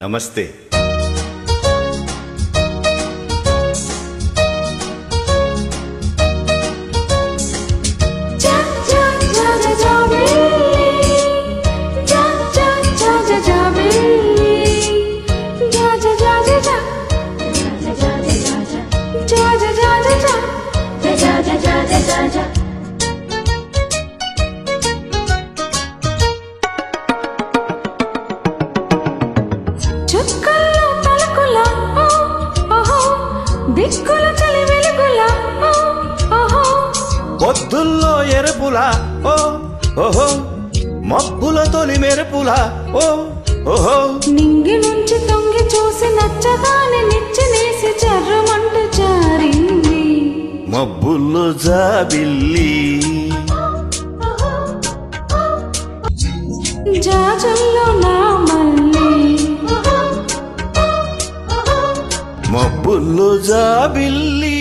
నమస్తే. పొద్దుల్లో ఎరుపులా ఓ ఓహో, మబ్బుల తొలి మెరుపులా ఓ ఓహో, నింగి నుంచి తొంగి చూసి నచ్చగానే నిచ్చినేసి చర్రమంట జారింది మబ్బుల్లో జాబిల్లి జాజుల్లో నా మల్లి మబ్బుల్లో జాబిల్లి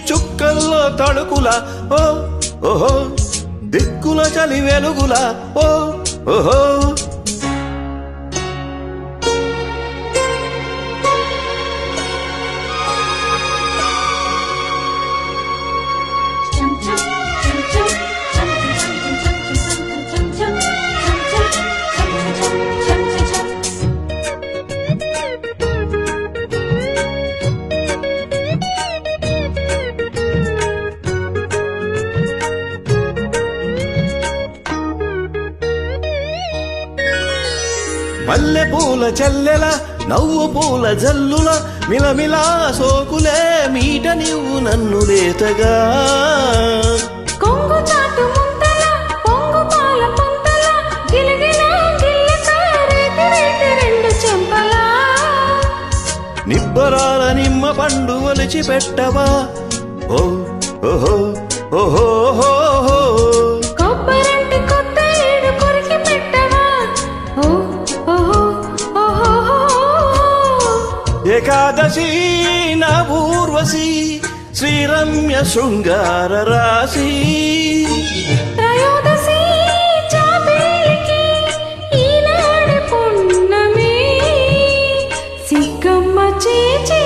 చుక్కల్లో తడుకుల ఓ ఓహో, దిక్కుల చలి వెలుగుల ఓ ఓహో, మల్లె పూల చెల్లెల నవ్వు పూల జల్లుల మిలమిలా సోకులే మీట నీవు నన్ను లేతగా కొంగు చాటు ముంతల పొంగు పాల పొంతల గిలగిలా గిల్లకారేటి రేటి రెండు చెంపలా నిబ్బరాల నిమ్మ పండు ఒలిచి పెట్టవా ఓ ఓహో ఓహో ఓహో, కొబ్బరంటి కొత్త ఏడు కొరికి పెట్టవా ఓ ఓహో ఓహో, ఏకాదశి నా ఊర్వశి శ్రీరమ్య శృంగార రాశి త్రయోదశి చాబేలికి ఈనాడు పున్నమి సిగ్గమ్మ చీచీ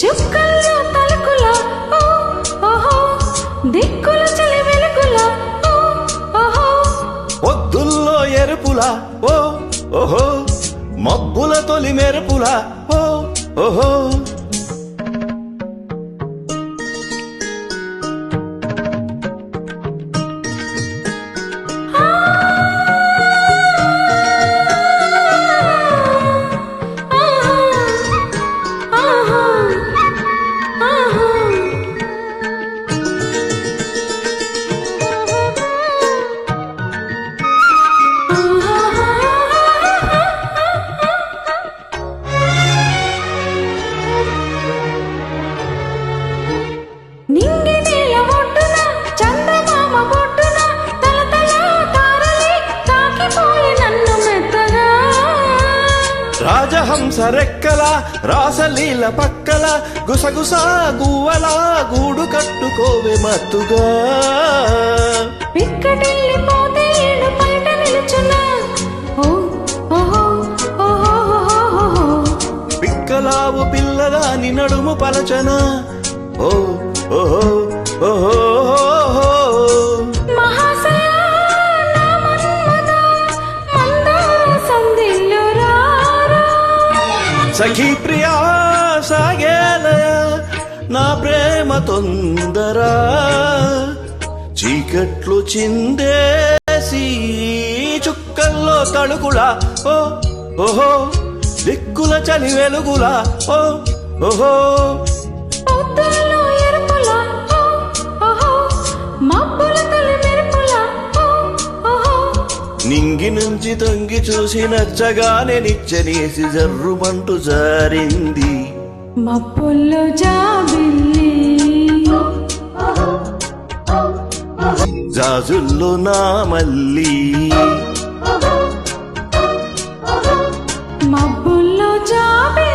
చుక్కల్లో తలుకుల ఓ ఓహో, దిక్కుల చలి వెలుగుల ఓ ఓహో, పొద్దుల్లో ఎరుపులా ఓ ఓహో, మబ్బుల తొలి మెరుపులా ఓ ఓహో, నింగి నేల ఒడ్డున చందమామ బొడ్డున తలతల తారలే తాకిపోయి నన్ను మెత్తగా రాజహంస రెక్కల రాసలీల పక్కల గుసగుస గువ్వల గూడు కట్టుకోవే మత్తుగా పిక్కటిల్లిపోతే ఏడు బయట నిలుచున్నా ఓ ఓహో ఓహో, పిక్కలావు పిల్లదాని నడుము పలచన ఓ ఓహో ఓహో, మహాశయ నా మన్మథ మందార సంధిలో రారా సఖీ ప్రియా సాగేలయ నా ప్రేమ తొందర చీకట్లు చిందేసి చుక్కల్లో తడుకులా ఓ ఓహో, దిక్కుల చలి వెలుగులా ఓ ఓహో, పొద్దుల్లో ఎరుపుల ఓ ఓహో, మబ్బుల తొలి మెరుపుల ఓ ఓహో, నింగి నుంచి తొంగి చూసి నచ్చగానే నిచ్చనేసి జర్రుమంటూ జారింది మబ్బుల్లో జాబిల్లి జాజుల్లో నా మల్లి మబ్బుల్లో జాబిల్లి